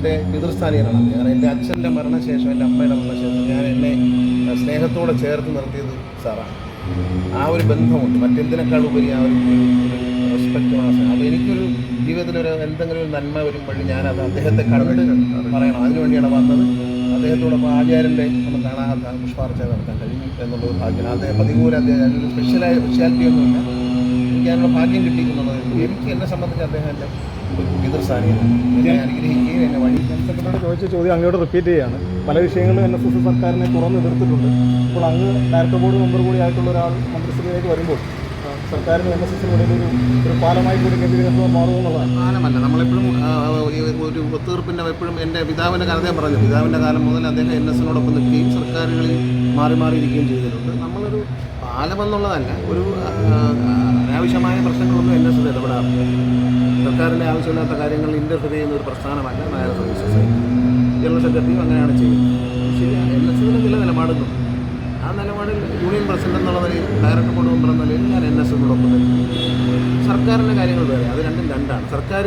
എൻ്റെ പിതൃസ്ഥാനീയനാണ്. കാരണം എൻ്റെ അച്ഛൻ്റെ മരണശേഷം, എൻ്റെ അമ്മയുടെ മരണശേഷം എന്നെ സ്നേഹത്തോടെ ചേർത്ത് നിർത്തിയത് സാറാണ്. ആ ഒരു ബന്ധമുണ്ട്, മറ്റെന്തിനേക്കാൾ ഉപരി ആ ഒരു റെസ്പെക്റ്റ് മാസം. അപ്പോൾ എനിക്കൊരു ജീവിതത്തിലൊരു എന്തെങ്കിലും ഒരു നന്മ വരുമ്പോഴും ഞാനത് അദ്ദേഹത്തെ കണ്ട് പറയണം. അതിനുവേണ്ടിയാണ് വന്നത്. അദ്ദേഹത്തോടൊപ്പം ആചാര്യൻ്റെ ഒന്ന് കാണാൻ പുഷ്പാർച്ചന നടത്താൻ കഴിഞ്ഞു എന്നുള്ളത് ഭാഗ്യമാണ്. അദ്ദേഹം പതിപോലെ അദ്ദേഹം അതിനൊരു സ്പെഷ്യാലിറ്റി ഒന്നുമില്ല, എനിക്ക് അതിനുള്ള ഭാഗ്യം കിട്ടിയിട്ടുള്ളത്. എനിക്ക് എന്നെ സംബന്ധിച്ച് അദ്ദേഹം എൻ്റെ പിതൃസ്ഥാനീയനാണ്. എന്നെ അനുഗ്രഹിക്കുകയും എന്നെ വഴി. സെക്രട്ടറിയോട് ചോദിച്ച ചോദ്യം അങ്ങോട്ട് റിപ്പീറ്റ് ചെയ്യുകയാണ്. പല വിഷയങ്ങളും NSS സർക്കാരിനെ തുറന്ന് എതിർത്തിട്ടുണ്ട്. ഇപ്പോൾ അങ്ങ് ഡയറക്ടർ ബോർഡ് മെമ്പർ കൂടി ആയിട്ടുള്ള ഒരാൾ മന്ത്രിസഭയിലേക്ക് വരുമ്പോൾ സർക്കാരിന് NSSന് ഇടയിൽ ഒരു പാലമായി കൂടി കേന്ദ്രീകരിക്കുന്നത് മാറുമെന്നുള്ളതാണ്. പാലമല്ല, നമ്മളെപ്പോഴും ഒരു ഒത്തുതീർപ്പിൻ്റെ എപ്പോഴും എൻ്റെ പിതാവിൻ്റെ കാലത്തെ പറഞ്ഞു. പിതാവിൻ്റെ കാലം മുതൽ അദ്ദേഹം NSനോടൊപ്പം നിൽക്കുകയും സർക്കാരുകളിൽ മാറിയിരിക്കുകയും ചെയ്തിട്ടുണ്ട്. നമ്മളൊരു പാലമെന്നുള്ളതല്ല, ഒരു അനാവശ്യമായ പ്രശ്നങ്ങളൊന്നും NSS ഇടപെടാറില്ല. സർക്കാരിൻ്റെ ആവശ്യമില്ലാത്ത കാര്യങ്ങളിൽ ഇൻ്റർഫിയർ ചെയ്യുന്ന ഒരു പ്രസ്ഥാനമല്ല നായർ സർവീസ് സൊസൈറ്റി. ജനറൽ സെക്രട്ടറിയും അങ്ങനെയാണ് ചെയ്യുന്നത്. ശരി, NSന് ചില നിലപാടുകളുണ്ട്. ആ നിലപാടിൽ യൂണിയൻ പ്രസിഡന്റ് എന്നുള്ള നിലയിൽ, ഡയറക്ടർ ബോർഡ് മെമ്പർ എന്ന നിലയിൽ ഞാൻ NSനോടൊപ്പം നിൽക്കും. സർക്കാരിൻ്റെ കാര്യങ്ങൾ വേറെ, അത് രണ്ടാണ്. സർക്കാർ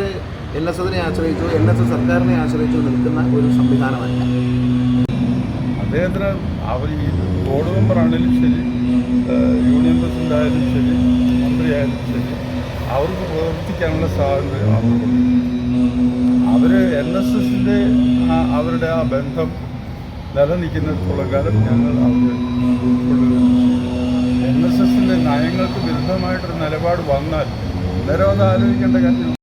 NSനെ ആശ്രയിച്ചോ NS സർക്കാരിനെ ആശ്രയിച്ചോ നിൽക്കുന്ന ഒരു സംവിധാനമല്ല. അദ്ദേഹത്തിന് അവർ ഈ ബോർഡ് മെമ്പറാണെങ്കിലും ശരി, യൂണിയൻ പ്രസിഡന്റ് ആയാലും ശരി, മന്ത്രിയായാലും ശരി, അവർക്ക് പ്രവർത്തിക്കാനുള്ള സ്വാതന്ത്ര്യം അവർക്കുണ്ട്. അവർ NSSൻ്റെ അവരുടെ ആ ബന്ധം നിലനിൽക്കുന്നിടത്തോളം കാലം ഞങ്ങൾ അവർ NSSൻ്റെ നയങ്ങൾക്ക് വിരുദ്ധമായിട്ടൊരു നിലപാട് വന്നാൽ അന്നേരം അത് ആലോചിക്കേണ്ട കാര്യം.